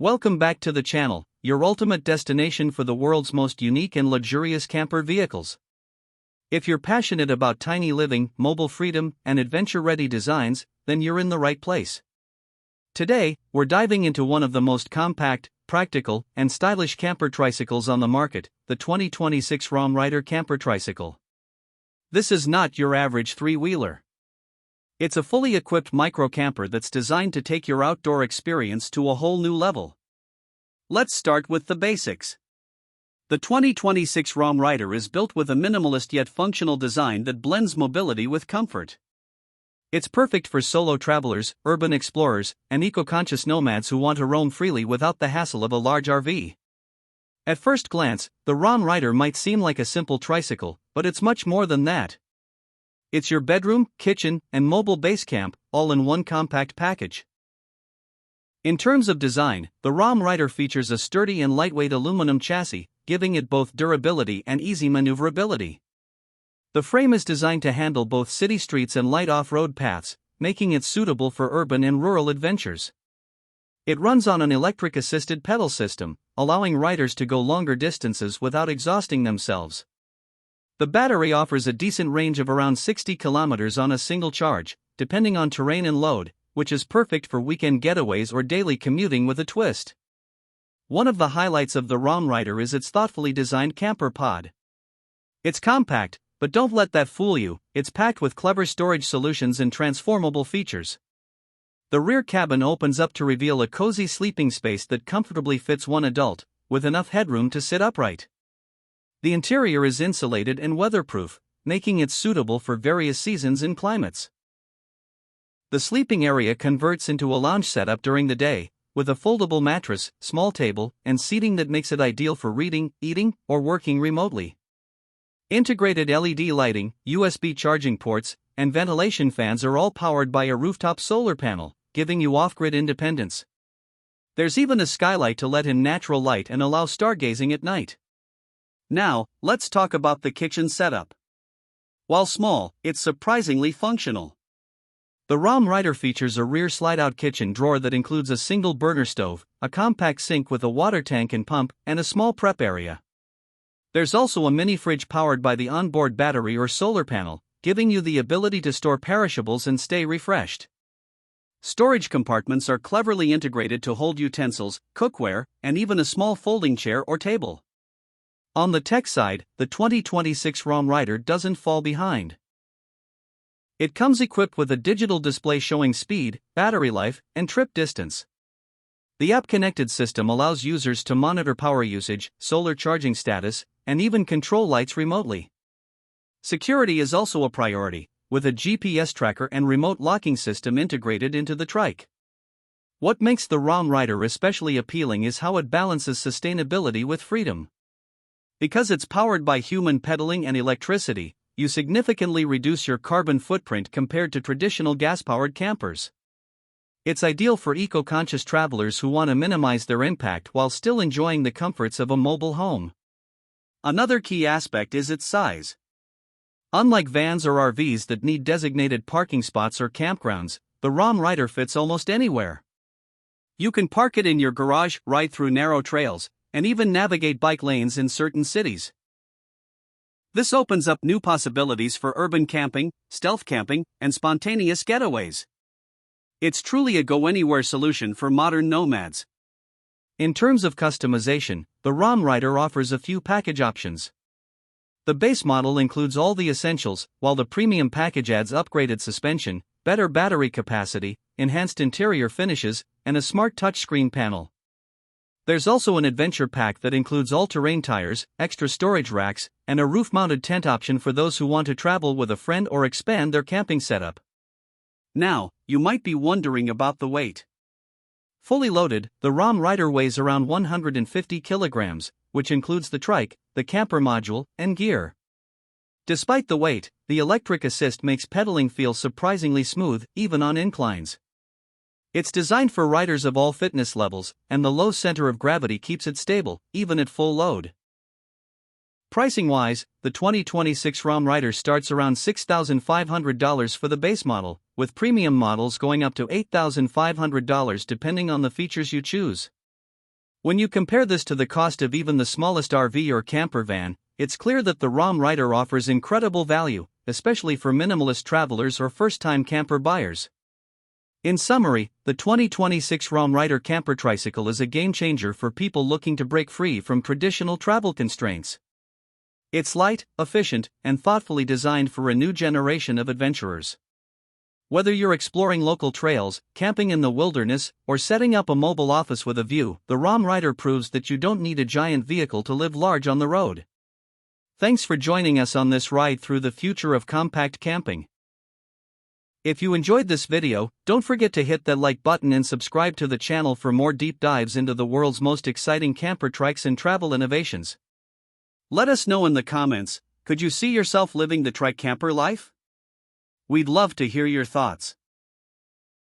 Welcome back to the channel, your ultimate destination for the world's most unique and luxurious camper vehicles. If you're passionate about tiny living, mobile freedom, and adventure-ready designs, then you're in the right place. Today, we're diving into one of the most compact, practical, and stylish camper tricycles on the market, the 2026 Rom Rider Camper Tricycle. This is not your average three-wheeler. It's a fully equipped micro-camper that's designed to take your outdoor experience to a whole new level. Let's start with the basics. The 2026 Rom Rider is built with a minimalist yet functional design that blends mobility with comfort. It's perfect for solo travelers, urban explorers, and eco-conscious nomads who want to roam freely without the hassle of a large RV. At first glance, the Rom Rider might seem like a simple tricycle, but it's much more than that. It's your bedroom, kitchen, and mobile base camp, all in one compact package. In terms of design, the Rom Rider features a sturdy and lightweight aluminum chassis, giving it both durability and easy maneuverability. The frame is designed to handle both city streets and light off-road paths, making it suitable for urban and rural adventures. It runs on an electric-assisted pedal system, allowing riders to go longer distances without exhausting themselves. The battery offers a decent range of around 60 kilometers on a single charge, depending on terrain and load, which is perfect for weekend getaways or daily commuting with a twist. One of the highlights of the Rom Rider is its thoughtfully designed camper pod. It's compact, but don't let that fool you, it's packed with clever storage solutions and transformable features. The rear cabin opens up to reveal a cozy sleeping space that comfortably fits one adult, with enough headroom to sit upright. The interior is insulated and weatherproof, making it suitable for various seasons and climates. The sleeping area converts into a lounge setup during the day, with a foldable mattress, small table, and seating that makes it ideal for reading, eating, or working remotely. Integrated LED lighting, USB charging ports, and ventilation fans are all powered by a rooftop solar panel, giving you off-grid independence. There's even a skylight to let in natural light and allow stargazing at night. Now, let's talk about the kitchen setup. While small, it's surprisingly functional. The Rom Rider features a rear slide-out kitchen drawer that includes a single burner stove, a compact sink with a water tank and pump, and a small prep area. There's also a mini fridge powered by the onboard battery or solar panel, giving you the ability to store perishables and stay refreshed. Storage compartments are cleverly integrated to hold utensils, cookware, and even a small folding chair or table. On the tech side, the 2026 Rom Rider doesn't fall behind. It comes equipped with a digital display showing speed, battery life, and trip distance. The app-connected system allows users to monitor power usage, solar charging status, and even control lights remotely. Security is also a priority, with a GPS tracker and remote locking system integrated into the Trike. What makes the Rom Rider especially appealing is how it balances sustainability with freedom. Because it's powered by human pedaling and electricity, you significantly reduce your carbon footprint compared to traditional gas-powered campers. It's ideal for eco-conscious travelers who want to minimize their impact while still enjoying the comforts of a mobile home. Another key aspect is its size. Unlike vans or RVs that need designated parking spots or campgrounds, the Rom Rider fits almost anywhere. You can park it in your garage, ride through narrow trails, and even navigate bike lanes in certain cities. This opens up new possibilities for urban camping, stealth camping, and spontaneous getaways. It's truly a go-anywhere solution for modern nomads. In terms of customization, the Rom Rider offers a few package options. The base model includes all the essentials, while the premium package adds upgraded suspension, better battery capacity, enhanced interior finishes, and a smart touchscreen panel. There's also an adventure pack that includes all-terrain tires, extra storage racks, and a roof-mounted tent option for those who want to travel with a friend or expand their camping setup. Now, you might be wondering about the weight. Fully loaded, the Rom Rider weighs around 150 kilograms, which includes the trike, the camper module, and gear. Despite the weight, the electric assist makes pedaling feel surprisingly smooth, even on inclines. It's designed for riders of all fitness levels, and the low center of gravity keeps it stable, even at full load. Pricing-wise, the 2026 Rom Rider starts around $6,500 for the base model, with premium models going up to $8,500 depending on the features you choose. When you compare this to the cost of even the smallest RV or camper van, it's clear that the Rom Rider offers incredible value, especially for minimalist travelers or first-time camper buyers. In summary, the 2026 Rom Rider Camper Tricycle is a game-changer for people looking to break free from traditional travel constraints. It's light, efficient, and thoughtfully designed for a new generation of adventurers. Whether you're exploring local trails, camping in the wilderness, or setting up a mobile office with a view, the Rom Rider proves that you don't need a giant vehicle to live large on the road. Thanks for joining us on this ride through the future of compact camping. If you enjoyed this video, don't forget to hit that like button and subscribe to the channel for more deep dives into the world's most exciting camper trikes and travel innovations. Let us know in the comments, could you see yourself living the Trike camper life? We'd love to hear your thoughts.